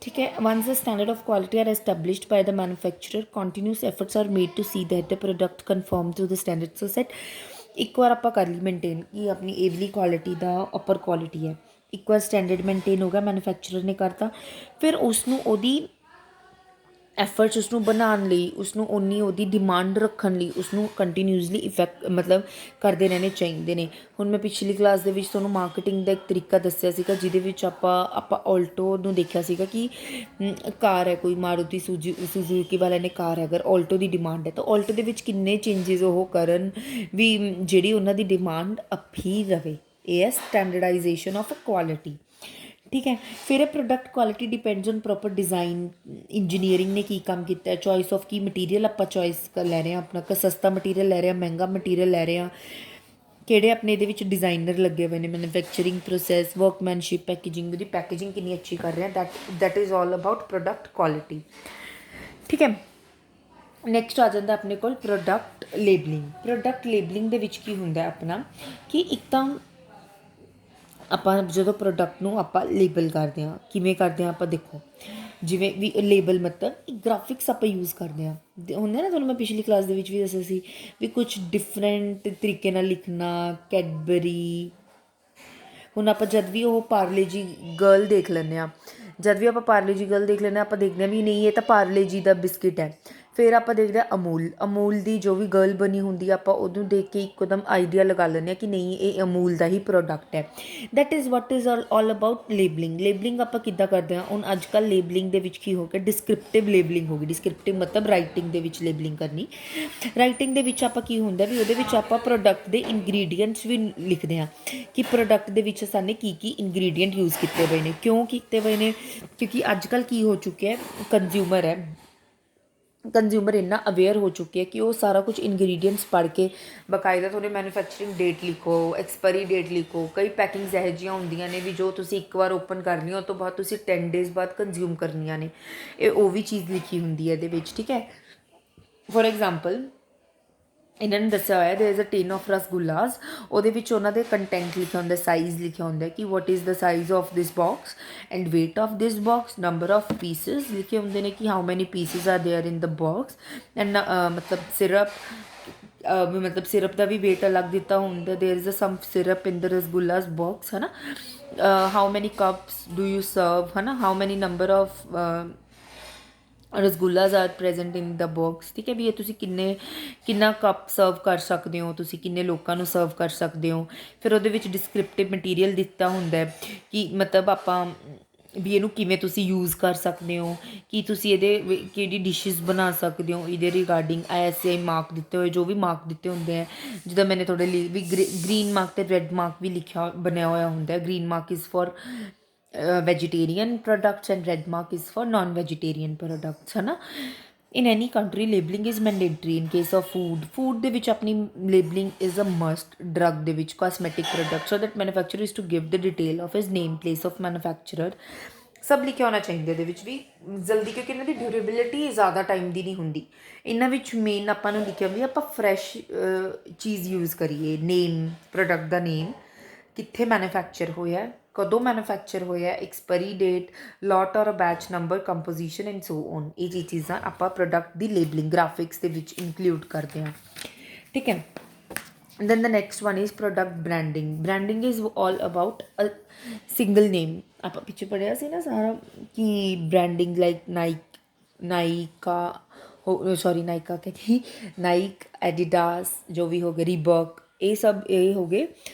ठीक है। Once the standard of quality are established by the manufacturer continuous efforts are made to see that the product confirm to the standard. So that एक बार आप कर ली maintain कि अपनी ए वाली क्वालिटी का अपर क्वालिटी है, एक बार स्टैंडर्ड मेनटेन हो गया, मैन्युफैक्चरर ने करता, फिर उसनों ओदी एफर्ट्स उसनों बनाने ਲਈ ਉਸਨੂੰ ਉਨੀ ਉਹਦੀ ਡਿਮਾਂਡ ਰੱਖਣ ਲਈ ਉਸਨੂੰ ਕੰਟੀਨਿਊਸਲੀ ਇਫੈਕਟ ਮਤਲਬ ਕਰਦੇ ਰਹਿਣੇ ਚਾਹੀਦੇ ਨੇ। ਹੁਣ ਮੈਂ ਪਿਛਲੀ ਕਲਾਸ ਦੇ ਵਿੱਚ ਤੁਹਾਨੂੰ ਮਾਰਕੀਟਿੰਗ ਦਾ ਇੱਕ ਤਰੀਕਾ ਦੱਸਿਆ ਸੀਗਾ, ਜਿਹਦੇ ਵਿੱਚ ਆਪਾਂ ਆਲਟੋ ਨੂੰ ਦੇਖਿਆ ਸੀਗਾ ਕਿ ਕਾਰ ਹੈ ਕੋਈ ਮਾਰੂਤੀ ਸੁਜ਼ੂਕੀ ਵਾਲਿਆਂ ਨੇ ਕਾਰ ਹੈ, ਅਗਰ ਆਲਟੋ ਦੀ ਡਿਮਾਂਡ ਹੈ ਤਾਂ ਆਲਟੋ ਦੇ ਵਿੱਚ ਕਿੰਨੇ ਚੇਂਜਿਸ ਉਹ ਕਰਨ ਵੀ ਜਿਹੜੀ ਉਹਨਾਂ ਦੀ ਡਿਮਾਂਡ ਅਪ ਹੀ ਰਵੇ। ਇਹ ਹੈ ਸਟੈਂਡਰਡਾਈਜੇਸ਼ਨ ਆਫ ਕੁਆਲਿਟੀ। ठीक है। फिर product quality depends on proper design. Engineering ने की काम किया, चॉइस ऑफ की मटीरियल आप चॉइस कर लै रहे हैं, अपना सस्ता मटीरियल लै रहे हैं, महंगा मटीरियल लै रहे हैं, किहड़े अपने ये डिज़ाइनर लगे हुए हैं, मैन्युफैक्चरिंग प्रोसैस, वर्कमैनशिप, पैकेजिंग, उसकी पैकेजिंग कितनी अच्छी कर रहे हैं, that is all about product quality. ठीक है। नैक्सट आ जाता अपने को प्रोडक्ट लेबलिंग। प्रोडक्ट लेबलिंग दे विच की हुंदा अपना कि एक तो ਆਪਾਂ ਜਦੋਂ ਪ੍ਰੋਡਕਟ ਨੂੰ ਆਪਾਂ ਲੇਬਲ ਕਰਦੇ ਹਾਂ, ਕਿਵੇਂ ਕਰਦੇ ਹਾਂ ਆਪਾਂ ਦੇਖੋ, ਜਿਵੇਂ ਵੀ ਲੇਬਲ ਮਤਲਬ ਇੱਕ ਗ੍ਰਾਫਿਕਸ ਆਪਾਂ ਯੂਜ਼ ਕਰਦੇ ਹਾਂ ਹੁੰਦੇ ਨਾ, ਤੁਹਾਨੂੰ ਮੈਂ ਪਿਛਲੀ ਕਲਾਸ ਦੇ ਵਿੱਚ ਵੀ ਦੱਸਿਆ ਸੀ ਵੀ ਕੁਛ ਡਿਫਰੈਂਟ ਤਰੀਕੇ ਨਾਲ ਲਿਖਣਾ। ਕੈਡਬਰੀ, ਹੁਣ ਆਪਾਂ ਜਦ ਵੀ ਉਹ ਪਾਰਲੇ ਜੀ ਗਰਲ ਦੇਖ ਲੈਂਦੇ ਹਾਂ, ਜਦ ਵੀ ਆਪਾਂ ਪਾਰਲੇ ਜੀ ਗਰਲ ਦੇਖ ਲੈਂਦੇ ਹਾਂ, ਆਪਾਂ ਦੇਖਦੇ ਹਾਂ ਵੀ ਨਹੀਂ ਇਹ ਤਾਂ ਪਾਰਲੇ ਜੀ ਦਾ ਬਿਸਕਿਟ ਹੈ। ਫਿਰ ਆਪਾਂ ਦੇਖਦੇ ਹਾਂ ਅਮੂਲ ਦੀ ਜੋ ਵੀ ਗਰਲ ਬਣੀ ਹੁੰਦੀ ਆ, ਆਪਾਂ ਉਹਨੂੰ ਦੇਖ ਕੇ ਇੱਕਦਮ ਆਈਡੀਆ ਲਗਾ ਲੈਂਦੇ ਹਾਂ ਕਿ ਨਹੀਂ ਇਹ ਅਮੂਲ ਦਾ ਹੀ ਪ੍ਰੋਡਕਟ ਹੈ। That is what is all about labelling. Labelling ਆਪਾਂ ਕਿੱਦਾਂ ਕਰਦੇ ਹਾਂ, ਹੁਣ ਅੱਜ ਕੱਲ੍ਹ ਲੇਬਲਿੰਗ ਦੇ ਵਿੱਚ ਕੀ ਹੋ ਗਿਆ, ਡਿਸਕ੍ਰਿਪਟਿਵ ਲੇਬਲਿੰਗ ਹੋ ਗਈ। ਡਿਸਕ੍ਰਿਪਟਿਵ ਮਤਲਬ ਰਾਈਟਿੰਗ ਦੇ ਵਿੱਚ ਲੇਬਲਿੰਗ ਕਰਨੀ। ਰਾਈਟਿੰਗ ਦੇ ਵਿੱਚ ਆਪਾਂ ਕੀ ਹੁੰਦਾ ਵੀ ਉਹਦੇ ਵਿੱਚ ਆਪਾਂ ਪ੍ਰੋਡਕਟ ਦੇ ਇੰਗਰੀਡੀਐਂਟਸ ਵੀ ਲਿਖਦੇ ਹਾਂ ਕਿ ਪ੍ਰੋਡਕਟ ਦੇ ਵਿੱਚ ਸਾਨੇ ਕੀ ਇੰਗਰੀਡੀਐਂਟ ਯੂਜ਼ ਕੀਤੇ ਹੋਏ ਨੇ, ਕਿਉਂ ਕੀਤੇ ਹੋਏ ਨੇ, ਕਿਉਂਕਿ ਅੱਜ ਕੱਲ੍ਹ ਕੀ ਹੋ ਚੁੱਕਿਆ, ਕੰਜ਼ਿਊਮਰ ਇੰਨਾ ਅਵੇਅਰ ਹੋ ਚੁੱਕੇ ਹੈ ਕਿ ਉਹ ਸਾਰਾ ਕੁਝ ਇੰਗਰੀਡੀਐਂਟਸ ਪੜ੍ਹ ਕੇ ਬਾਕਾਇਦਾ ਤੁਹਾਡੇ ਮੈਨੂਫੈਕਚਰਿੰਗ ਡੇਟ ਲਿਖੋ, ਐਕਸਪਾਇਰੀ ਡੇਟ ਲਿਖੋ। ਕਈ ਪੈਕਿੰਗਸ ਇਹੋ ਜਿਹੀਆਂ ਹੁੰਦੀਆਂ ਨੇ ਵੀ ਜੋ ਤੁਸੀਂ ਇੱਕ ਵਾਰ ਓਪਨ ਕਰਨੀ ਹੋ, ਉਸ ਤੋਂ ਬਾਅਦ ਤੁਸੀਂ 10 ਡੇਜ਼ ਬਾਅਦ ਕੰਜ਼ਿਊਮ ਕਰਨੀਆਂ ਨੇ, ਇਹ ਉਹ ਵੀ ਚੀਜ਼ ਲਿਖੀ ਹੁੰਦੀ ਹੈ ਇਹਦੇ ਵਿੱਚ। ਠੀਕ ਹੈ। ਫੋਰ ਐਗਜ਼ਾਮਪਲ ਇਹਨਾਂ ਨੇ ਦੱਸਿਆ ਹੋਇਆ ਦੇयर is a tin of rasgullas, ਉਹਦੇ ਵਿੱਚ ਉਹਨਾਂ ਦੇ ਕੰਟੈਂਟ ਲਿਖਿਆ ਹੁੰਦਾ, ਸਾਈਜ਼ ਲਿਖਿਆ ਹੁੰਦਾ ਕਿ what is the size of this box and weight of this box, number of pieces ਲਿਖੇ ਹੁੰਦੇ ਨੇ ਕਿ how many pieces are there in the box and ਮਤਲਬ ਸਿਰਪ ਦਾ ਵੀ ਵੇਟ ਅਲੱਗ ਦਿੱਤਾ ਹੁੰਦਾ, there is some syrup in the rasgullas box, है ना। How many cups do you serve, है ना, how many number of rasgullas are present in the box. ਠੀਕ ਹੈ ਵੀ ਇਹ ਤੁਸੀਂ ਕਿੰਨਾ ਕੱਪ ਸਰਵ ਕਰ ਸਕਦੇ ਹੋ, ਤੁਸੀਂ ਕਿੰਨੇ ਲੋਕਾਂ ਨੂੰ ਸਰਵ ਕਰ ਸਕਦੇ ਹੋ। ਫਿਰ ਉਹਦੇ ਵਿੱਚ ਡਿਸਕ੍ਰਿਪਟਿਵ ਮਟੀਰੀਅਲ ਦਿੱਤਾ ਹੁੰਦਾ ਕਿ ਮਤਲਬ ਆਪਾਂ ਵੀ ਇਹਨੂੰ ਕਿਵੇਂ ਤੁਸੀਂ ਯੂਜ਼ ਕਰ ਸਕਦੇ ਹੋ, ਕਿ ਤੁਸੀਂ ਇਹਦੇ ਕਿਹੜੀ ਡਿਸ਼ਿਜ਼ ਬਣਾ ਸਕਦੇ ਹੋ, ਇਹਦੇ ਰਿਗਾਰਡਿੰਗ ISI ਮਾਰਕ ਦਿੱਤੇ ਹੋਏ, ਜੋ ਵੀ ਮਾਰਕ ਦਿੱਤੇ ਹੁੰਦੇ ਹੈ, ਜਿੱਦਾਂ ਮੈंने ਤੁਹਾਡੇ ਲਈ ਵੀ ਗ੍ਰੀਨ ਮਾਰਕ ਅਤੇ ਰੈੱਡ ਮਾਰਕ ਵੀ ਲਿਖਿਆ ਬਣਿਆ ਹੋਇਆ ਹੁੰਦਾ। Green mark is for vegetarian products and red mark is for non-vegetarian products, है ना। In any country labeling is mandatory in case of food ਦੇ ਵਿੱਚ ਆਪਣੀ labeling is a must। drug ਦੇ ਵਿੱਚ cosmetic product so that manufacturer is to give the detail of his name, place of manufacturer, ਸਭ ਲਿਖਿਆ ਹੋਣਾ ਚਾਹੀਦਾ ਇਹਦੇ ਵਿੱਚ ਵੀ ਜਲਦੀ, ਕਿਉਂਕਿ ਇਹਨਾਂ ਦੀ ਡਿਊਰੇਬਿਲਿਟੀ ਜ਼ਿਆਦਾ ਟਾਈਮ ਦੀ ਨਹੀਂ ਹੁੰਦੀ। ਇਹਨਾਂ ਵਿੱਚ ਮੇਨ ਆਪਾਂ ਨੂੰ ਲਿਖਿਆ ਵੀ ਆਪਾਂ ਫਰੈਸ਼ ਚੀਜ਼ ਯੂਜ਼ ਕਰੀਏ। ਨੇਮ, ਪ੍ਰੋਡਕਟ ਦਾ ਨੇਮ, ਕਿੱਥੇ ਮੈਨੂਫੈਕਚਰ ਹੋਇਆ, ਕਦੋਂ ਮੈਨੂਫੈਕਚਰ ਹੋਇਆ, ਐਕਸਪਾਇਰੀ ਡੇਟ, ਲੋਟ ਔਰ batch number, composition and so on. ਇਹ ਚੀਜ਼ਾਂ ਆਪਾਂ ਪ੍ਰੋਡਕਟ ਦੀ ਲੇਬਲਿੰਗ ਗ੍ਰਾਫਿਕਸ ਦੇ ਵਿੱਚ ਇਨਕਲੂਡ ਕਰਦੇ ਹਾਂ। ਠੀਕ ਹੈ। then the next one is product branding is all about a single name। ਆਪਾਂ ਪਿੱਛੇ ਪੜਿਆ ਸੀ ਨਾ ਸਾਰਾ ਕਿ ਬ੍ਰਾਂਡਿੰਗ ਲਾਈਕ ਨਾਇਕਾ ਕਹਿੰਦੀ ਨਾਈਕ, ਐਡੀਡਾਸ, ਜੋ ਵੀ ਹੋ ਗਏ, ਰੀਬਕ, ਇਹ ਸਭ ਇਹ ਹੋ ਗਏ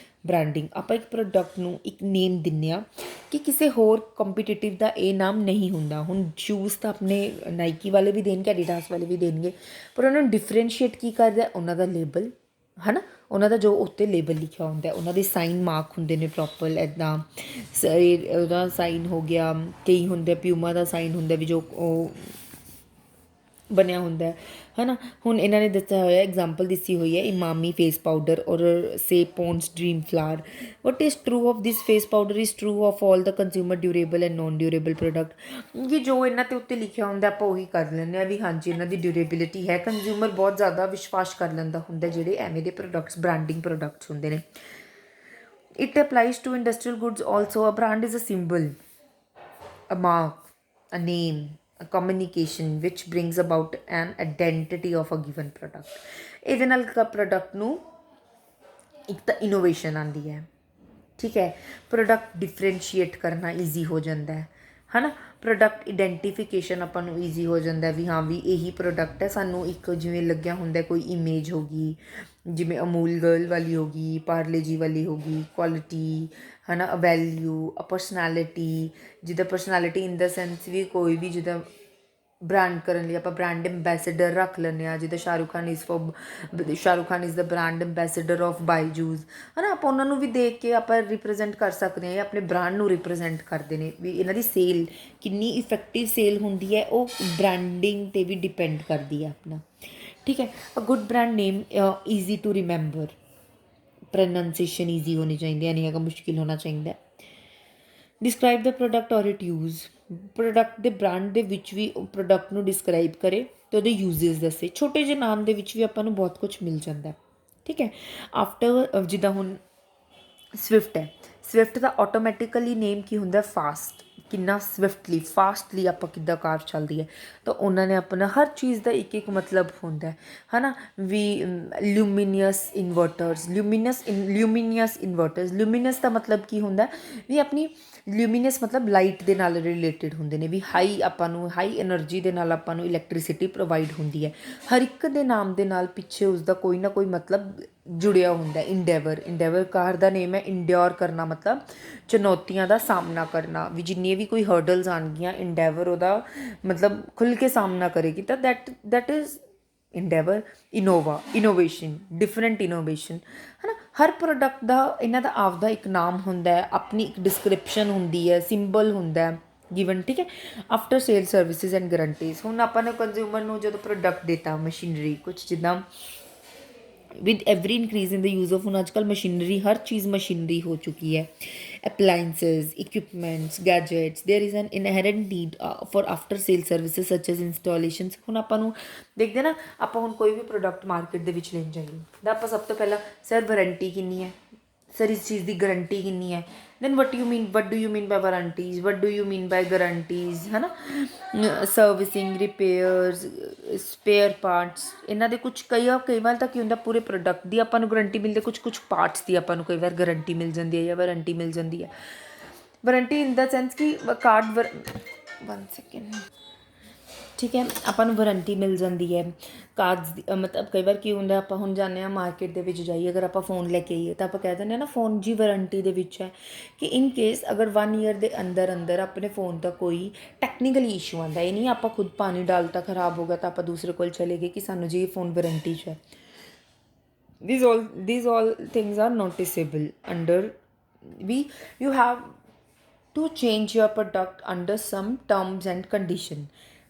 ਬ੍ਰਾਂਡਿੰਗ। ਆਪਾਂ ਇੱਕ ਪ੍ਰੋਡਕਟ ਨੂੰ ਇੱਕ ਨੇਮ ਦਿੰਦੇ ਹਾਂ ਕਿ ਕਿਸੇ ਹੋਰ ਕੰਪੀਟੀਟਿਵ ਦਾ ਇਹ ਨਾਮ ਨਹੀਂ ਹੁੰਦਾ। ਹੁਣ ਸ਼ੂਜ਼ ਤਾਂ ਆਪਣੇ ਨਾਈਕੀ ਵਾਲੇ ਵੀ ਦੇਣਗੇ, ਐਡੀਡਾਸ ਵਾਲੇ ਵੀ ਦੇਣਗੇ, ਪਰ ਉਹਨਾਂ ਨੂੰ ਡਿਫਰੈਂਸ਼ੀਏਟ ਕੀ ਕਰਦਾ, ਉਹਨਾਂ ਦਾ ਲੇਬਲ, ਹੈ ਨਾ, ਉਹਨਾਂ ਦਾ ਜੋ ਉੱਤੇ ਲੇਬਲ ਲਿਖਿਆ ਹੁੰਦਾ, ਉਹਨਾਂ ਦੇ ਸਾਈਨ ਮਾਰਕ ਹੁੰਦੇ ਨੇ ਪ੍ਰੋਪਰ ਇੱਦਾਂ। ਉਹਦਾ ਸਾਈਨ ਹੋ ਗਿਆ, ਕਈ ਹੁੰਦੇ ਪਿਊਮਾ ਦਾ ਸਾਈਨ ਹੁੰਦਾ ਵੀ ਜੋ ਉਹ ਬਣਿਆ ਹੁੰਦਾ ਹੈ ਨਾ। ਹੁਣ ਇਹਨਾਂ ਨੇ ਦੱਸਿਆ ਹੋਇਆ, ਐਗਜ਼ਾਮਪਲ ਦਿੱਤੀ ਹੋਈ ਹੈ ਇਮਾਮੀ ਫੇਸ ਪਾਊਡਰ ਔਰ ਸੇ Pond's dream flower. What is true of this face powder is true of all the consumer durable and non durable product. ਕਿ ਜੋ ਇਹਨਾਂ ਦੇ ਉੱਤੇ ਲਿਖਿਆ ਹੁੰਦਾ ਆਪਾਂ ਉਹੀ ਕਰ ਲੈਂਦੇ ਹਾਂ ਵੀ ਹਾਂਜੀ ਇਹਨਾਂ ਦੀ ਡਿਊਰੇਬਿਲਿਟੀ ਹੈ। ਕੰਜ਼ਿਊਮਰ ਬਹੁਤ ਜ਼ਿਆਦਾ ਵਿਸ਼ਵਾਸ ਕਰ ਲੈਂਦਾ ਹੁੰਦਾ ਜਿਹੜੇ ਐਵੇਂ ਦੇ ਪ੍ਰੋਡਕਟਸ, ਬ੍ਰਾਂਡਿੰਗ ਪ੍ਰੋਡਕਟਸ ਹੁੰਦੇ ਨੇ। It applies to industrial goods also. A brand is a symbol a mark, a name, a communication which brings about an identity of a given product. ਇਹਦੇ ਨਾਲ ਪ੍ਰੋਡਕਟ ਨੂੰ ਇੱਕ ਤਾਂ ਇਨੋਵੇਸ਼ਨ ਆਉਂਦੀ ਹੈ, ਠੀਕ ਹੈ, ਪ੍ਰੋਡਕਟ ਡਿਫਰੈਂਸ਼ੀਏਟ ਕਰਨਾ ਈਜ਼ੀ ਹੋ ਜਾਂਦਾ ਹੈ ਨਾ, ਪ੍ਰੋਡਕਟ ਆਈਡੈਂਟੀਫਿਕੇਸ਼ਨ ਆਪਾਂ ਨੂੰ ਈਜ਼ੀ ਹੋ ਜਾਂਦਾ ਵੀ ਹਾਂ ਵੀ ਇਹੀ ਪ੍ਰੋਡਕਟ ਹੈ। ਸਾਨੂੰ ਇੱਕ ਜਿਵੇਂ ਲੱਗਿਆ ਹੁੰਦਾ ਕੋਈ ਇਮੇਜ ਹੋ ਗਈ, ਜਿਵੇਂ ਅਮੂਲ ਗਰਲ ਵਾਲੀ ਹੋ ਗਈ, ਪਾਰਲੇ ਜੀ ਵਾਲੀ ਹੋ ਗਈ, ਕੁਆਲਿਟੀ ਹੈ ਨਾ, ਵੈਲਿਊ, ਅ ਪਰਸਨੈਲਿਟੀ, ਜਿੱਦਾਂ ਪਰਸਨੈਲਿਟੀ ਇਨ ਦਾ ਸੈਂਸ ਵੀ ਕੋਈ ਵੀ ਜਿੱਦਾਂ ਬ੍ਰਾਂਡ ਕਰਨ ਲਈ ਆਪਾਂ ਬ੍ਰਾਂਡ ਐਂਬੈਸਡਰ ਰੱਖ ਲੈਂਦੇ ਹਾਂ, ਜਿੱਦਾਂ Shahrukh Khan is the brand ambassador of Byju's ਹੈ ਨਾ। ਆਪਾਂ ਉਹਨਾਂ ਨੂੰ ਵੀ ਦੇਖ ਕੇ ਆਪਾਂ ਰਿਪਰੈਜ਼ੈਂਟ ਕਰ ਸਕਦੇ ਹਾਂ, ਜਾਂ ਆਪਣੇ ਬ੍ਰਾਂਡ ਨੂੰ ਰਿਪਰੈਜ਼ੈਂਟ ਕਰਦੇ ਨੇ ਵੀ ਇਹਨਾਂ ਦੀ ਸੇਲ ਕਿੰਨੀ ਇਫੈਕਟਿਵ ਸੇਲ ਹੁੰਦੀ ਹੈ, ਉਹ ਬ੍ਰਾਂਡਿੰਗ 'ਤੇ ਵੀ ਡਿਪੈਂਡ ਕਰਦੀ ਹੈ ਆਪਣਾ, ਠੀਕ ਹੈ। A good brand name easy to remember, pronunciation easy ਹੋਣੀ ਚਾਹੀਦੀ ਹੈ, ਨਹੀਂ ਹੈਗਾ ਮੁਸ਼ਕਿਲ ਹੋਣਾ ਚਾਹੀਦਾ। ਡਿਸਕ੍ਰਾਈਬ ਦਾ ਪ੍ਰੋਡਕਟ ਔਰ ਇਟ ਯੂਜ਼, ਪ੍ਰੋਡਕਟ ਦੇ ਬ੍ਰਾਂਡ ਦੇ ਵਿੱਚ ਵੀ ਪ੍ਰੋਡਕਟ ਨੂੰ ਡਿਸਕ੍ਰਾਈਬ ਕਰੇ ਅਤੇ ਉਹਦੇ ਯੂਜ਼ਸ ਦੱਸੇ। ਛੋਟੇ ਜਿਹੇ ਨਾਮ ਦੇ ਵਿੱਚ ਵੀ ਆਪਾਂ ਨੂੰ ਬਹੁਤ ਕੁਛ ਮਿਲ ਜਾਂਦਾ, ਠੀਕ ਹੈ। ਆਫਟਰ ਜਿੱਦਾਂ ਹੁਣ ਸਵਿਫਟ ਹੈ, ਸਵਿਫਟ ਦਾ ਆਟੋਮੈਟਿਕਲੀ ਨੇਮ ਕੀ ਹੁੰਦਾ, ਫਾਸਟ, ਕਿੰਨਾ ਸਵਿਫਟਲੀ ਫਾਸਟਲੀ ਆਪਾਂ ਕਿੱਦਾਂ ਕਾਰ ਚੱਲਦੀ ਹੈ, ਤਾਂ ਉਹਨਾਂ ਨੇ ਆਪਣਾ ਹਰ ਚੀਜ਼ ਦਾ ਇੱਕ ਇੱਕ ਮਤਲਬ ਹੁੰਦਾ ਹੈ ਨਾ। ਵੀ ਲਿਊਮੀਨੀਅਸ ਇਨਵਰਟਰਸ, ਲਿਊਮੀਨੀਅਸ ਇਨਵਰਟਰਸ, ਲਿਊਮੀਨੀਅਸ ਦਾ ਮਤਲਬ ਕੀ ਹੁੰਦਾ ਵੀ ਆਪਣੀ ਲਿਊਮੀਨੀਅਸ ਮਤਲਬ ਲਾਈਟ ਦੇ ਨਾਲ ਰਿਲੇਟਿਡ ਹੁੰਦੇ ਨੇ, ਵੀ ਹਾਈ ਆਪਾਂ ਨੂੰ ਹਾਈ ਐਨਰਜੀ ਦੇ ਨਾਲ ਆਪਾਂ ਨੂੰ ਇਲੈਕਟ੍ਰੀਸਿਟੀ ਪ੍ਰੋਵਾਈਡ ਹੁੰਦੀ ਹੈ। ਹਰ ਇੱਕ ਦੇ ਨਾਮ ਦੇ ਨਾਲ ਪਿੱਛੇ ਉਸਦਾ ਕੋਈ ਨਾ ਕੋਈ ਮਤਲਬ ਜੁੜਿਆ ਹੁੰਦਾ। ਇੰਡੈਵਰ ਕਾਰ ਦਾ ਨੇਮ ਹੈ, ਇੰਡਿਓਰ ਕਰਨਾ ਮਤਲਬ ਚੁਣੌਤੀਆਂ ਦਾ ਸਾਹਮਣਾ ਕਰਨਾ, ਵੀ ਜਿੰਨੀਆਂ ਵੀ ਕੋਈ ਹਰਡਲਸ ਆਉਣਗੀਆਂ ਇੰਡੈਵਰ ਉਹਦਾ ਮਤਲਬ ਖੁੱਲ੍ਹ ਕੇ ਸਾਹਮਣਾ ਕਰੇਗੀ, ਤਾਂ that is endeavour. Innovation, different innovation ਹੈ ਨਾ। ਹਰ ਪ੍ਰੋਡਕਟ ਦਾ ਇਹਨਾਂ ਦਾ ਆਪਦਾ ਇੱਕ ਨਾਮ ਹੁੰਦਾ ਹੈ, ਆਪਣੀ ਇੱਕ ਡਿਸਕ੍ਰਿਪਸ਼ਨ ਹੁੰਦੀ ਹੈ, ਸਿੰਬਲ ਹੁੰਦਾ ਗਿਵਨ, ਠੀਕ ਹੈ। ਆਫਟਰ ਸੇਲ ਸਰਵਿਸਿਜ਼ ਐਂਡ ਗਰੰਟੀਜ਼, ਹੁਣ ਆਪਾਂ ਨੇ ਕੰਜ਼ਿਊਮਰ ਨੂੰ ਜਦੋਂ ਪ੍ਰੋਡਕਟ ਦਿੱਤਾ, ਮਸ਼ੀਨਰੀ ਕੁਛ ਜਿੱਦਾਂ with every increase in the use of, ਹੁਣ ਅੱਜ ਕੱਲ੍ਹ ਮਸ਼ੀਨਰੀ ਹਰ ਚੀਜ਼ ਮਸ਼ੀਨਰੀ ਹੋ ਚੁੱਕੀ ਹੈ, appliances, equipments, gadgets, there is an inherent need for after sale services such as installations। ਹੁਣ ਆਪਾਂ ਨੂੰ ਦੇਖਦੇ ਨਾ, ਆਪਾਂ ਹੁਣ ਕੋਈ ਵੀ ਪ੍ਰੋਡਕਟ ਮਾਰਕੀਟ ਦੇ ਵਿੱਚ ਲੈਣ ਜਾਈਏ ਤਾਂ ਆਪਾਂ ਸਭ ਤੋਂ ਪਹਿਲਾਂ ਸਰ ਵਾਰੰਟੀ ਕਿੰਨੀ ਹੈ, ਸਰ ਇਸ ਚੀਜ਼ ਦੀ ਗਰੰਟੀ ਕਿੰਨੀ ਹੈ, then what do you mean by warranties, what do you mean by guarantees, ਹੈ ਨਾ। ਸਰਵਿਸਿੰਗ, ਰਿਪੇਅਰਸ, ਸਪੇਅਰ ਪਾਰਟਸ, ਇਹਨਾਂ ਦੇ ਕੁਛ ਕਈ ਵਾਰ ਤਾਂ ਕੀ ਹੁੰਦਾ ਪੂਰੇ ਪ੍ਰੋਡਕਟ ਦੀ ਆਪਾਂ ਨੂੰ ਗਰੰਟੀ ਮਿਲਦੀ, ਕੁਛ ਪਾਰਟਸ ਦੀ ਆਪਾਂ ਨੂੰ ਕਈ ਵਾਰ ਗਰੰਟੀ ਮਿਲ ਜਾਂਦੀ ਹੈ ਜਾਂ ਵਾਰੰਟੀ ਮਿਲ ਜਾਂਦੀ ਹੈ। ਵਾਰੰਟੀ ਇਨ ਦਾ ਸੈਂਸ ਕਿ ਕਾਰਡ 1 ਸੈਕਿੰਡ, ਠੀਕ ਹੈ, ਆਪਾਂ ਨੂੰ ਵਾਰੰਟੀ ਮਿਲ ਜਾਂਦੀ ਹੈ ਕਾਰਡਸ ਦੀ। ਮਤਲਬ ਕਈ ਵਾਰ ਕੀ ਹੁੰਦਾ, ਆਪਾਂ ਹੁਣ ਜਾਂਦੇ ਹਾਂ ਮਾਰਕੀਟ ਦੇ ਵਿੱਚ ਜਾਈਏ, ਅਗਰ ਆਪਾਂ ਫ਼ੋਨ ਲੈ ਕੇ ਆਈਏ ਤਾਂ ਆਪਾਂ ਕਹਿ ਦਿੰਦੇ ਹਾਂ ਨਾ ਫ਼ੋਨ ਜੀ ਵਾਰੰਟੀ ਦੇ ਵਿੱਚ ਹੈ, ਕਿ ਇਨ ਕੇਸ ਅਗਰ 1 ਈਅਰ ਦੇ ਅੰਦਰ ਆਪਣੇ ਫ਼ੋਨ ਦਾ ਕੋਈ ਟੈਕਨੀਕਲੀ ਇਸ਼ੂ ਆਉਂਦਾ, ਇਹ ਨਹੀਂ ਆਪਾਂ ਖੁਦ ਪਾਣੀ ਡਾਲਤਾ ਖ਼ਰਾਬ ਹੋ ਗਿਆ ਤਾਂ ਆਪਾਂ ਦੂਸਰੇ ਕੋਲ ਚਲੇ ਗਏ ਕਿ ਸਾਨੂੰ ਜੀ ਇਹ ਫ਼ੋਨ ਵਾਰੰਟੀ 'ਚ ਹੈ। these all things are noticeable under, you have to change your product under some terms and condition,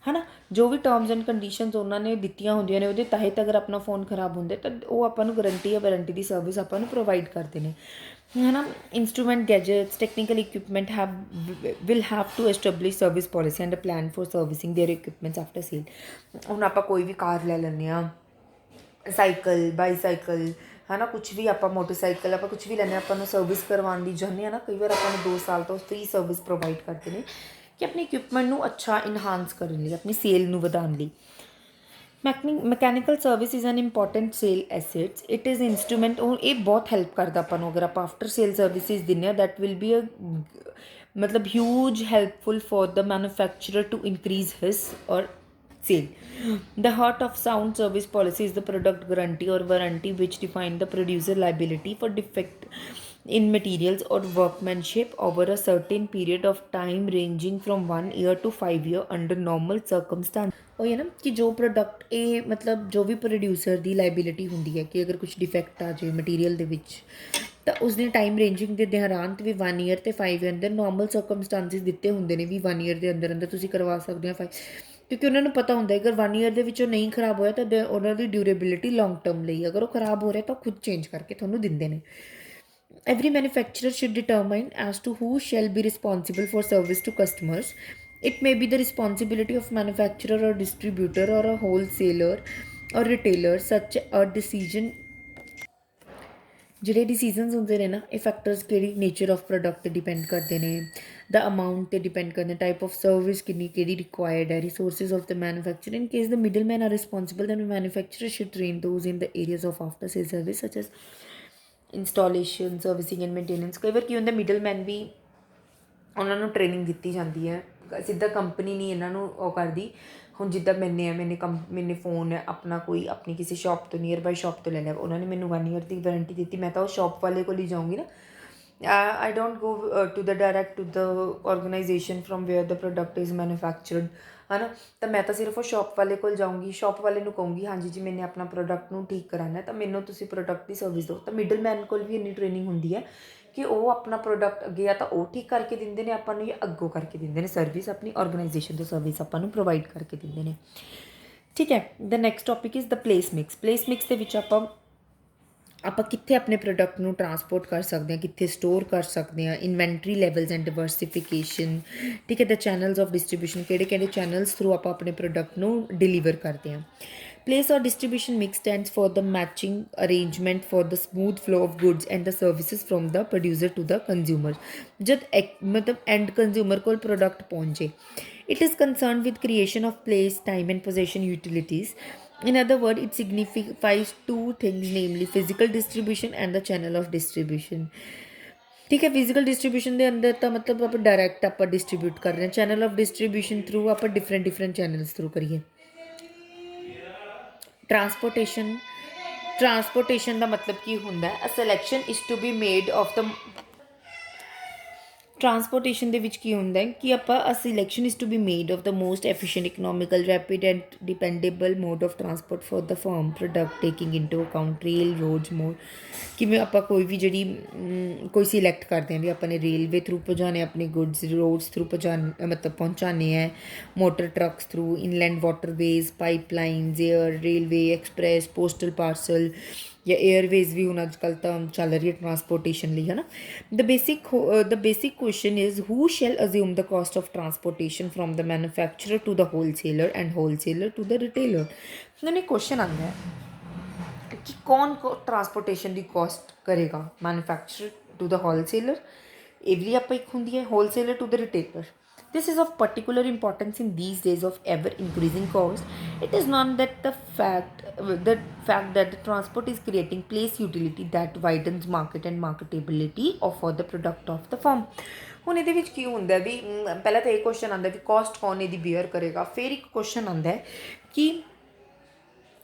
ਹੈ ਨਾ। ਜੋ ਵੀ ਟਰਮਸ ਐਂਡ ਕੰਡੀਸ਼ਨਸ ਉਹਨਾਂ ਨੇ ਦਿੱਤੀਆਂ ਹੁੰਦੀਆਂ ਨੇ ਉਹਦੇ ਤਹਿਤ ਅਗਰ ਆਪਣਾ ਫ਼ੋਨ ਖਰਾਬ ਹੁੰਦਾ ਤਾਂ ਉਹ ਆਪਾਂ ਨੂੰ ਗਰੰਟੀ ਜਾਂ ਵਾਰੰਟੀ ਦੀ ਸਰਵਿਸ ਆਪਾਂ ਨੂੰ ਪ੍ਰੋਵਾਈਡ ਕਰਦੇ ਨੇ, ਹੈ ਨਾ। Instrument, gadgets, technical equipment will have to establish service policy and a plan for servicing their equipments after sale। ਹੁਣ ਆਪਾਂ ਕੋਈ ਵੀ ਕਾਰ ਲੈ ਲੈਂਦੇ ਹਾਂ, ਸਾਈਕਲ, ਬਾਈਸਾਈਕਲ, ਹੈ ਨਾ, ਕੁਛ ਵੀ ਆਪਾਂ ਮੋਟਰਸਾਈਕਲ, ਆਪਾਂ ਕੁਛ ਵੀ ਲੈਂਦੇ ਹਾਂ, ਆਪਾਂ ਨੂੰ ਸਰਵਿਸ ਕਰਵਾਉਣ ਦੀ ਚਾਹੁੰਦੇ ਹਾਂ ਨਾ, ਕਈ ਵਾਰ ਆਪਾਂ ਨੂੰ 2 ਸਾਲ ਤੋਂ ਫ੍ਰੀ ਸਰਵਿਸ ਪ੍ਰੋਵਾਈਡ ਕਰਦੇ ਨੇ ਕਿ ਆਪਣੀ ਇਕਵਿਪਮੈਂਟ ਨੂੰ ਅੱਛਾ ਇਨਹਾਂਸ ਕਰਨ ਲਈ, ਆਪਣੀ ਸੇਲ ਨੂੰ ਵਧਾਉਣ ਲਈ। Mechanical service is an important sale assets, it is instrument. ਉਹ ਇਹ ਬਹੁਤ ਹੈਲਪ ਕਰਦਾ ਆਪਾਂ ਨੂੰ ਅਗਰ ਆਪਾਂ ਆਫਟਰ ਸੇਲ ਸਰਵਿਸਿਜ਼ ਦਿੰਦੇ ਹਾਂ, ਦੈਟ ਵਿਲ ਬੀ ਮਤਲਬ huge helpful for the manufacturer to increase his ਔਰ sale। The heart of sound service policy is the product guarantee or warranty, which define the producer liability for defect in materials or workmanship over a certain period of time ranging from 1 year to 5 year under normal circumstances। ਉਹ ਇਹ ਨਾ ਕਿ ਜੋ product ਇਹ ਮਤਲਬ ਜੋ ਵੀ producer ਦੀ liability ਹੁੰਦੀ ਹੈ ਕਿ ਅਗਰ ਕੁਛ ਡਿਫੈਕਟ ਆ ਜਾਵੇ ਮਟੀਰੀਅਲ ਦੇ ਵਿੱਚ ਤਾਂ ਉਸਦੀ ਟਾਈਮ ਰੇਂਜਿੰਗ ਦੇ ਦੌਰਾਨ ਵੀ 1 ਈਅਰ ਅਤੇ 5 ਈਅਰ ਦੇ ਨੋਰਮਲ ਸਰਕਮਸਟਾਂਸਿਸ ਦਿੱਤੇ ਹੁੰਦੇ ਨੇ, ਵੀ 1 ਈਅਰ ਦੇ ਅੰਦਰ ਤੁਸੀਂ ਕਰਵਾ ਸਕਦੇ ਹੋ 5, ਕਿਉਂਕਿ ਉਹਨਾਂ ਨੂੰ ਪਤਾ ਹੁੰਦਾ ਅਗਰ 1 ਈਅਰ ਦੇ ਵਿੱਚ ਉਹ ਨਹੀਂ ਖਰਾਬ ਹੋਇਆ ਤਾਂ ਉਹਨਾਂ ਦੀ ਡਿਊਰੇਬਿਲਿਟੀ ਲੌਂਗ ਟਰਮ ਲਈ, ਅਗਰ ਉਹ ਖਰਾਬ ਹੋ ਰਿਹਾ ਤਾਂ ਖੁਦ ਚੇਂਜ ਕਰਕੇ ਤੁਹਾਨੂੰ ਦਿੰਦੇ ਨੇ। Every manufacturer should determine as to who shall be responsible for service to customers. It may be the responsibility of manufacturer or distributor or a wholesaler or retailer. Such a decision ਜਿਹੜੇ ਡਿਸੀਜ਼ਨਸ ਹੁੰਦੇ ਨੇ ਨਾ ਇਹ factors ਕਿਹੜੀ nature of product 'ਤੇ depend ਕਰਦੇ ਨੇ, ਦਾ ਅਮਾਊਂਟ 'ਤੇ ਡਿਪੈਂਡ ਕਰਦੇ, ਟਾਈਪ ਆਫ ਸਰਵਿਸ ਕਿਹੜੀ ਰਿਕੁਆਇਰਡ ਹੈ, resources of the manufacture. In case the middleman are responsible then manufacturer should train those in the areas of after sale service such as installation, servicing and maintenance. ਕਈ ਵਾਰ ਕੀ ਹੁੰਦਾ middle ਮੈਨ ਵੀ ਉਹਨਾਂ ਨੂੰ training ਦਿੱਤੀ ਜਾਂਦੀ ਹੈ, ਸਿੱਧਾ company ਨਹੀਂ ਇਹਨਾਂ ਨੂੰ ਉਹ ਕਰਦੀ। ਹੁਣ ਜਿੱਦਾਂ ਮੈਨੇ ਫੋਨ ਹੈ ਆਪਣਾ ਕੋਈ ਆਪਣੀ ਕਿਸੇ ਸ਼ੌਪ ਤੋਂ ਨੀਅਰ ਬਾਈ ਸ਼ੌਪ ਤੋਂ ਲੈ ਲਿਆ, ਉਹਨਾਂ ਨੇ ਮੈਨੂੰ 1 ਈਅਰ ਦੀ ਵਾਰੰਟੀ ਦਿੱਤੀ, ਮੈਂ ਤਾਂ ਉਹ ਸ਼ੌਪ ਵਾਲੇ ਕੋਲ ਹੀ ਜਾਊਂਗੀ ਨਾ। I don't go to the direct to the organization from where the product is manufactured, ਹੈ ਨਾ। ਤਾਂ ਮੈਂ ਤਾਂ ਸਿਰਫ ਉਹ ਸ਼ੌਪ ਵਾਲੇ ਕੋਲ ਜਾਊਂਗੀ, ਸ਼ੌਪ ਵਾਲੇ ਨੂੰ ਕਹੂੰਗੀ ਹਾਂਜੀ ਜੀ ਮੈਨੇ ਆਪਣਾ ਪ੍ਰੋਡਕਟ ਨੂੰ ਠੀਕ ਕਰਾਉਣਾ ਤਾਂ ਮੈਨੂੰ ਤੁਸੀਂ ਪ੍ਰੋਡਕਟ ਦੀ ਸਰਵਿਸ ਦਿਓ। ਤਾਂ ਮਿਡਲ ਮੈਨ ਕੋਲ ਵੀ ਇੰਨੀ ਟ੍ਰੇਨਿੰਗ ਹੁੰਦੀ ਹੈ ਕਿ ਉਹ ਆਪਣਾ ਪ੍ਰੋਡਕਟ ਅੱਗੇ ਜਾਂ ਤਾਂ ਉਹ ਠੀਕ ਕਰਕੇ ਦਿੰਦੇ ਨੇ ਆਪਾਂ ਨੂੰ, ਜਾਂ ਅੱਗੋਂ ਕਰਕੇ ਦਿੰਦੇ ਨੇ ਸਰਵਿਸ, ਆਪਣੀ ਔਰਗਨਾਈਜੇਸ਼ਨ ਤੋਂ ਸਰਵਿਸ ਆਪਾਂ ਨੂੰ ਪ੍ਰੋਵਾਈਡ ਕਰਕੇ ਦਿੰਦੇ ਨੇ। ਠੀਕ ਹੈ। The next topic is the place mix. Place mix ਦੇ ਵਿੱਚ ਆਪਾਂ ਕਿੱਥੇ ਆਪਣੇ ਪ੍ਰੋਡਕਟ ਨੂੰ ਟਰਾਂਸਪੋਰਟ ਕਰ ਸਕਦੇ ਹਾਂ, ਕਿੱਥੇ ਸਟੋਰ ਕਰ ਸਕਦੇ ਹਾਂ, ਇਨਵੈਂਟਰੀ ਲੈਵਲਸ ਐਂਡ ਡਿਵਰਸੀਫਿਕੇਸ਼ਨ। ਠੀਕ ਹੈ। ਦ ਚੈਨਲਸ ਆਫ ਡਿਸਟਰੀਬਿਊਸ਼ਨ, ਕਿਹੜੇ ਚੈਨਲਸ ਥਰੂ ਆਪਾਂ ਆਪਣੇ ਪ੍ਰੋਡਕਟ ਨੂੰ ਡਿਲੀਵਰ ਕਰਦੇ ਹਾਂ। Place or distribution mix stands for the matching arrangement for the smooth flow of goods and the services from the producer to the consumer। जब मतलब end consumer को product पहुँचे, it is concerned with creation of place, time and possession utilities। In other words, it signifies two things, namely physical distribution and the channel of distribution। ठीक है। Physical distribution के अंदर तो मतलब आप direct आप डिस्ट्रीब्यूट कर रहे हैं, चैनल ऑफ डिस्ट्रीब्यूशन थ्रू आप डिफरेंट चैनल्स थ्रू करिए। ट्रांसपोर्टेशन का मतलब की होंदा है, a selection is to be made of the transportation ਦੇ ਵਿੱਚ ਕੀ ਹੁੰਦਾ ਹੈ ਕਿ ਆਪਾਂ a selection is to be made of the most efficient, economical, rapid and dependable mode of transport for the firm product, taking into account rail roads mode. ਕਿਵੇਂ ਆਪਾਂ ਕੋਈ ਵੀ ਜਿਹੜੀ ਕੋਈ ਸਿਲੈਕਟ ਕਰਦੇ ਹਾਂ ਵੀ ਆਪਾਂ ਨੇ ਰੇਲਵੇ ਥਰੂ ਪਹੁੰਚਾਉਣੇ ਆਪਣੇ ਗੁੱਡਸ, ਰੋਡਸ ਥਰੂ ਮਤਲਬ ਪਹੁੰਚਾਉਣੇ ਹੈ, motor trucks through, inland waterways, pipelines, air, railway, express, postal parcel ਜਾਂ ਏਅਰਵੇਜ਼ ਵੀ ਹੁਣ ਅੱਜ ਕੱਲ੍ਹ ਤਾਂ ਚੱਲ ਰਹੀ ਹੈ ਟਰਾਂਸਪੋਰਟੇਸ਼ਨ ਲਈ, ਹੈ ਨਾ। The basic question is who shall assume the cost of transportation from the manufacturer to the wholesaler and wholesaler to the retailer. ਉਹਨਾਂ ਨੇ ਕੁਐਸਚਨ ਆਉਂਦਾ ਹੈ कि कौन ट्रांसपोर्टेशन की कॉस्ट करेगा, मैन्युफैक्चरर टू द होलसेलर, ये भी आप एक होंगी है, wholesaler to the retailer. This is of particular importance in these days of ever increasing cost. It is not that the fact that the transport is creating place utility that widens market and marketability of for the product of the firm. ਹੁਣ ਇਹਦੇ ਵਿੱਚ ਕੀ ਹੁੰਦਾ ਵੀ ਪਹਿਲਾਂ ਤਾਂ ਇਹ question ਆਉਂਦਾ ਵੀ caste ਕੌਣ ਇਹਦੀ ਬੀਅਰ ਕਰੇਗਾ, ਫਿਰ ਇੱਕ ਕੁਐਸਚਨ ਆਉਂਦਾ ਕਿ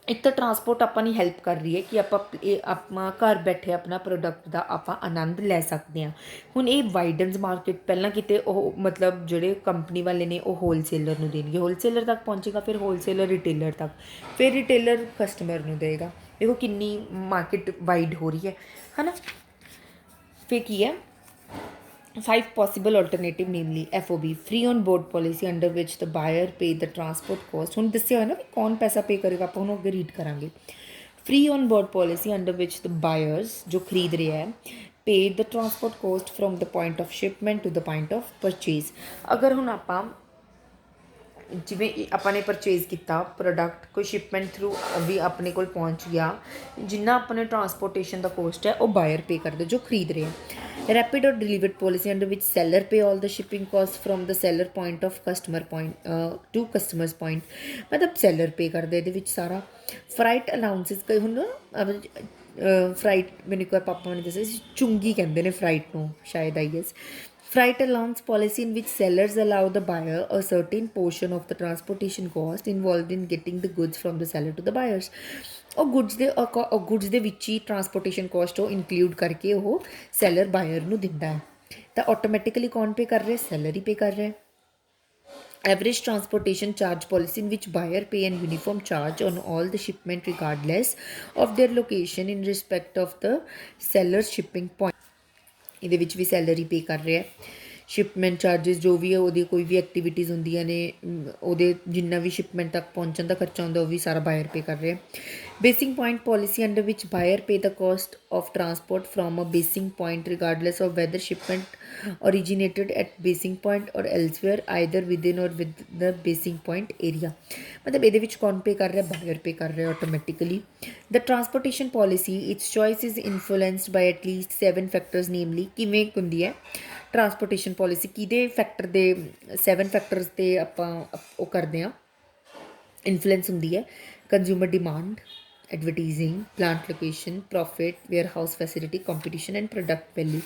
ਇੱਕ ਤਾਂ ਟਰਾਂਸਪੋਰਟ ਆਪਾਂ ਨੂੰ ਹੈਲਪ ਕਰ ਰਹੀ ਹੈ ਕਿ ਆਪਾਂ ਘਰ ਬੈਠੇ ਆਪਣਾ ਪ੍ਰੋਡਕਟ ਦਾ ਆਪਾਂ ਆਨੰਦ ਲੈ ਸਕਦੇ ਹਾਂ। ਹੁਣ ਇਹ ਵਾਈਡਨਸ ਮਾਰਕੀਟ, ਪਹਿਲਾਂ ਕਿਤੇ ਉਹ ਮਤਲਬ ਜਿਹੜੇ ਕੰਪਨੀ ਵਾਲੇ ਨੇ ਉਹ ਹੋਲਸੇਲਰ ਨੂੰ ਦੇਣਗੇ, ਹੋਲਸੇਲਰ ਤੱਕ ਪਹੁੰਚੇਗਾ, ਫਿਰ ਹੋਲਸੇਲਰ ਰਿਟੇਲਰ ਤੱਕ, ਫਿਰ ਰਿਟੇਲਰ ਕਸਟਮਰ ਨੂੰ ਦੇਗਾ। ਦੇਖੋ ਕਿੰਨੀ ਮਾਰਕੀਟ ਵਾਈਡ ਹੋ ਰਹੀ ਹੈ ਨਾ। ਫਿਰ ਕੀ ਹੈ 5 possible alternative, namely FOB, free on board policy, under which the buyer pay the transport cost। ਹੁਣ ਦੱਸਿਆ ਹੋਇਆ ਨਾ ਵੀ ਕੌਣ ਪੈਸਾ ਪੇ ਕਰੇਗਾ, ਆਪਾਂ ਉਹਨੂੰ ਅੱਗੇ ਰੀਡ ਕਰਾਂਗੇ। free on board policy, under which the buyers ਜੋ ਖਰੀਦ ਰਿਹਾ ਹੈ pay the transport cost from the point of shipment to the point of purchase। ਅਗਰ ਹੁਣ ਆਪਾਂ ਜਿਵੇਂ ਆਪਾਂ ਨੇ ਪਰਚੇਜ਼ ਕੀਤਾ ਪ੍ਰੋਡਕਟ, ਕੋਈ ਸ਼ਿਪਮੈਂਟ ਥਰੂ ਵੀ ਆਪਣੇ ਕੋਲ ਪਹੁੰਚ ਗਿਆ, ਜਿੰਨਾ ਆਪਣੇ ਟਰਾਂਸਪੋਰਟੇਸ਼ਨ ਦਾ ਕੋਸਟ ਹੈ ਉਹ ਬਾਇਰ ਪੇ ਕਰਦੇ ਜੋ ਖਰੀਦ ਰਹੇ ਹੈ। ਰੈਪਿਡ ਔਰ delivered policy, under which seller pay all the shipping cost from the seller point of customer point to customers point, ਮਤਲਬ ਸੈਲਰ ਪੇ ਕਰਦੇ ਇਹਦੇ ਵਿੱਚ ਸਾਰਾ। ਫਰਾਈਟ ਅਲਾਊਂਸਿਸ, ਕਈ ਹੁਣ ਫਰਾਈਟ, ਮੈਨੂੰ ਇੱਕ ਵਾਰ ਪਾਪਾ ਨੇ ਦੱਸਿਆ ਸੀ ਚੁੰਗੀ ਕਹਿੰਦੇ ਨੇ ਫਰਾਈਟ ਨੂੰ ਸ਼ਾਇਦ, I guess. Freight allowance policy, in which sellers allow the buyer a certain portion of the transportation cost involved in getting the goods from the seller to the buyers। ਉਹ ਗੁੱਡਸ ਦੇ ਵਿੱਚ ਹੀ ਟਰਾਂਸਪੋਰਟੇਸ਼ਨ ਕੋਸਟ ਉਹ include ਕਰਕੇ ਉਹ seller ਬਾਇਰ ਨੂੰ ਦਿੰਦਾ ਹੈ। ਤਾਂ ਆਟੋਮੈਟਿਕਲੀ ਕੌਣ ਪੇ ਕਰ ਰਿਹਾ, ਸੈਲਰ ਹੀ ਪੇ ਕਰ ਰਿਹਾ। Average transportation charge policy, in which buyer pay an uniform charge on all the shipment regardless of their location in respect of the seller's shipping point। ਇਹਦੇ ਵਿੱਚ ਵੀ ਸੈਲਰੀ ਪੇ ਕਰ ਰਿਹਾ। ਸ਼ਿਪਮੈਂਟ ਚਾਰजेस ਜੋ ਵੀ ਹੈ ਉਹਦੀ ਕੋਈ ਵੀ ਐਕਟੀਵਿਟੀਜ਼ ਹੁੰਦੀਆਂ ਨੇ ਉਹਦੇ ਜਿੰਨਾ ਵੀ ਸ਼ਿਪਮੈਂਟ ਤੱਕ ਪਹੁੰਚਣ ਦਾ ਖਰਚਾ ਹੁੰਦਾ ਉਹ ਵੀ ਸਾਰਾ ਬਾਇਰ ਪੇ ਕਰ ਰਿਹਾ। Basic point policy under which buyer pay the cost of transport from a basing point regardless of whether shipment originated at basing point or elsewhere either within or with the basing point area। ਮਤਲਬ ਇਹਦੇ ਵਿੱਚ ਕੌਣ ਪੇ ਕਰ ਰਿਹਾ? ਬਾਇਰ pay ਕਰ ਰਿਹਾ automatically. The transportation policy its choice is influenced by at least 7 factors namely ਕਿਵੇਂ ਹੁੰਦੀ ਹੈ ਟਰਾਂਸਪੋਰਟੇਸ਼ਨ ਪॉलिसी ਕਿਹਦੇ ਫੈਕਟਰ ਦੇ 7 ਫੈਕਟਰਸ 'ਤੇ ਆਪਾਂ ਉਹ ਕਰਦੇ ਹਾਂ ਇਨਫਲੂਐਂਸ ਹੁੰਦੀ ਹੈ। Consumer demand, advertising, plant location, profit, warehouse facility, competition and product value.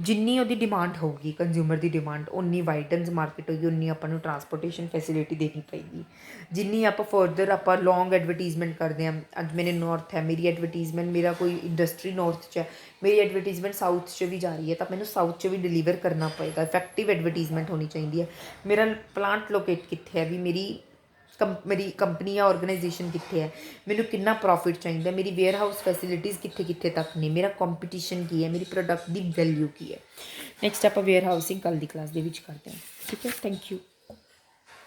ਜਿੰਨੀ ਉਹਦੀ ਡਿਮਾਂਡ ਹੋਊਗੀ ਕੰਜ਼ਿਊਮਰ ਦੀ ਡਿਮਾਂਡ ਉਨੀ ਵਾਈਡਨਸ ਮਾਰਕੀਟ ਹੋਏਗੀ ਉਨੀ ਆਪਾਂ ਨੂੰ ਟਰਾਂਸਪੋਰਟੇਸ਼ਨ ਫੈਸਿਲਿਟੀ ਦੇਣੀ ਪਏਗੀ। ਜਿੰਨੀ ਆਪਾਂ ਫਰਦਰ ਆਪਾਂ ਲੌਂਗ ਐਡਵਰਟੀਜ਼ਮੈਂਟ ਕਰਦੇ ਹਾਂ ਅੱਜ ਮੇਰੇ ਨੌਰਥ ਹੈ ਮੇਰੀ ਐਡਵਰਟੀਜ਼ਮੈਂਟ ਮੇਰਾ ਕੋਈ ਇੰਡਸਟਰੀ ਨੌਰਥ 'ਚ ਹੈ ਮੇਰੀ ਐਡਵਰਟੀਜ਼ਮੈਂਟ ਸਾਊਥ 'ਚ ਵੀ ਜਾ ਰਹੀ ਹੈ ਤਾਂ ਮੈਨੂੰ ਸਾਊਥ 'ਚ ਵੀ ਡਿਲੀਵਰ ਕਰਨਾ ਪਏਗਾ। ਇਫੈਕਟਿਵ ਐਡਵਰਟੀਜ਼ਮੈਂਟ ਹੋਣੀ ਚਾਹੀਦੀ ਹੈ। ਮੇਰਾ ਪਲਾਂਟ ਲੋਕੇਟ ਕਿੱਥੇ ਹੈ ਵੀ ਮੇਰੀ ਕੰਪਨੀ ਜਾਂ ਔਰਗਨਾਈਜੇਸ਼ਨ ਕਿੱਥੇ ਹੈ ਮੈਨੂੰ ਕਿੰਨਾ ਪ੍ਰੋਫਿਟ ਚਾਹੀਦਾ ਮੇਰੀ ਵੇਅਰ ਹਾਊਸ ਫੈਸਿਲਿਟੀਜ਼ ਕਿੱਥੇ ਕਿੱਥੇ ਤੱਕ ਨੇ ਮੇਰਾ ਕੰਪੀਟੀਸ਼ਨ ਕੀ ਹੈ ਮੇਰੀ ਪ੍ਰੋਡਕਟ ਦੀ ਵੈਲਿਊ ਕੀ ਹੈ। ਨੈਕਸਟ ਆਪਾਂ ਵੇਅਰ ਹਾਊਸਿੰਗ ਕੱਲ੍ਹ ਦੀ ਕਲਾਸ ਦੇ ਵਿੱਚ ਕਰਦੇ ਹਾਂ। ਠੀਕ ਹੈ, ਥੈਂਕ ਯੂ।